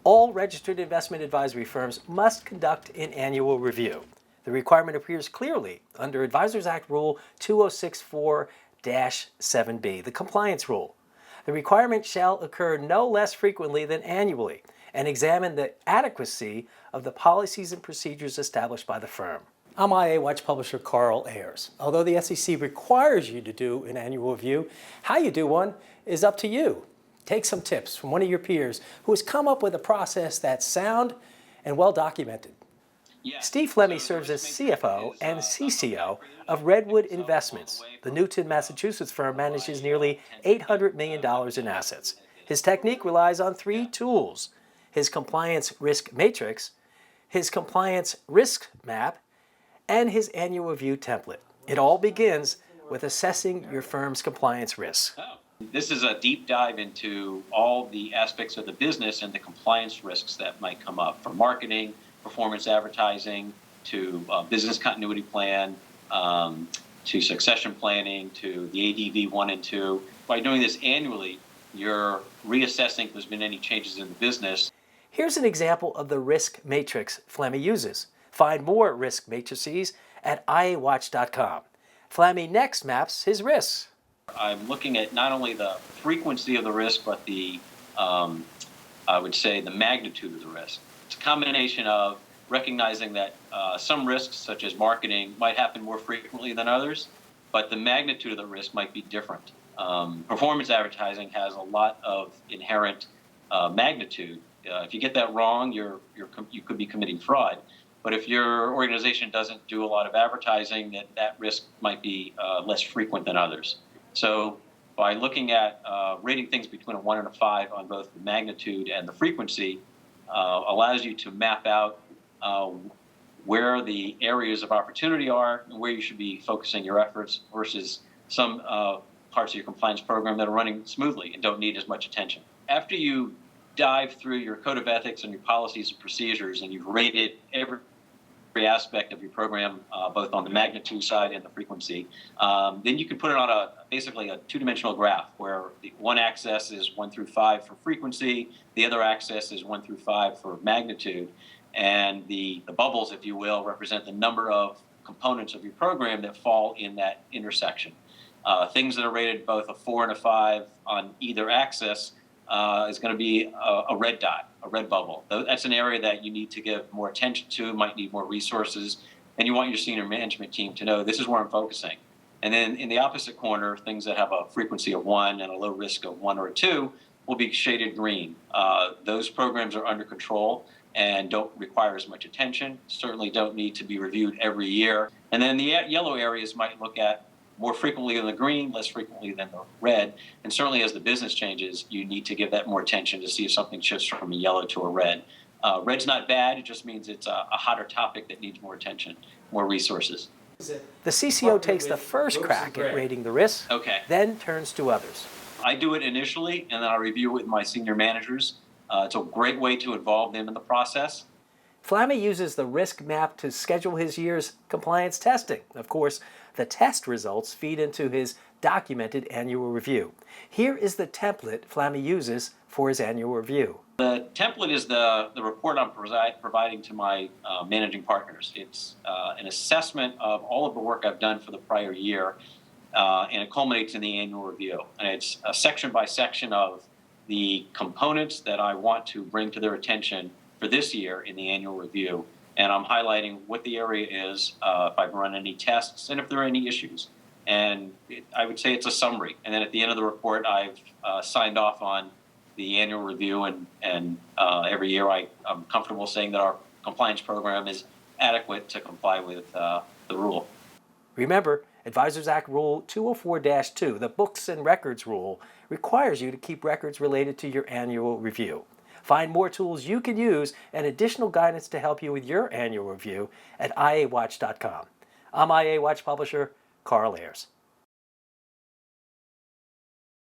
All registered investment advisory firms must conduct an annual review. The requirement appears clearly under Advisors Act Rule 2064-7B, the compliance rule. The requirement shall occur no less frequently than annually and examine the adequacy of the policies and procedures established by the firm. I'm IA Watch publisher Carl Ayers. Although the SEC requires you to do an annual review, how you do one is up to you. Take some tips from one of your peers who has come up with a process that's sound and well documented. Steve Flammey serves as CFO and CCO of Redwood Investments. The Newton, Massachusetts firm manages nearly $800 million in assets. His technique relies on three tools: his compliance risk matrix, his compliance risk map, and his annual review template. It all begins with assessing your firm's compliance risks. This is a deep dive into all the aspects of the business and the compliance risks that might come up, from marketing, performance advertising, to business continuity plan, to succession planning, to the ADV 1 and 2. By doing this annually, you're reassessing if there's been any changes in the business. Here's an example of the risk matrix Flammey uses. Find more risk matrices at iawatch.com. Flammey next maps his risks. I'm looking at not only the frequency of the risk, but I would say the magnitude of the risk. It's a combination of recognizing that some risks, such as marketing, might happen more frequently than others, but the magnitude of the risk might be different. Performance advertising has a lot of inherent magnitude. If you get that wrong, you could be committing fraud. But if your organization doesn't do a lot of advertising, that risk might be less frequent than others. So by looking at rating things between a 1 and a 5 on both the magnitude and the frequency allows you to map out where the areas of opportunity are and where you should be focusing your efforts versus some parts of your compliance program that are running smoothly and don't need as much attention. After you dive through your code of ethics and your policies and procedures and you've rated every aspect of your program, both on the magnitude side and the frequency, then you can put it on basically a two-dimensional graph where the one axis is 1 through 5 for frequency, the other axis is 1 through 5 for magnitude, and the bubbles, if you will, represent the number of components of your program that fall in that intersection. Things that are rated both a 4 and a 5 on either axis is going to be a red dot, a red bubble. That's an area that you need to give more attention to, might need more resources, and you want your senior management team to know this is where I'm focusing. And then in the opposite corner, things that have a frequency of 1 and a low risk of 1 or 2 will be shaded green. Those programs are under control and don't require as much attention, certainly don't need to be reviewed every year. And then the yellow areas might look at more frequently than the green, less frequently than the red. And certainly as the business changes, you need to give that more attention to see if something shifts from a yellow to a red. Red's not bad, it just means it's a hotter topic that needs more attention, more resources. The CCO takes the first crack at rating the risks, then turns to others. I do it initially, and then I review it with my senior managers. It's a great way to involve them in the process. Flammey uses the risk map to schedule his year's compliance testing. Of course, the test results feed into his documented annual review. Here is the template Flammey uses for his annual review. The template is the report I'm providing to my managing partners. It's an assessment of all of the work I've done for the prior year, and it culminates in the annual review. And it's a section by section of the components that I want to bring to their attention for this year in the annual review. And I'm highlighting what the area is, if I've run any tests, and if there are any issues. And I would say it's a summary. And then at the end of the report, I've signed off on the annual review, and every year I'm comfortable saying that our compliance program is adequate to comply with the rule. Remember, Advisors Act Rule 204-2, the Books and Records Rule, requires you to keep records related to your annual review. Find more tools you can use and additional guidance to help you with your annual review at iawatch.com. I'm IA Watch publisher Carl Ayers.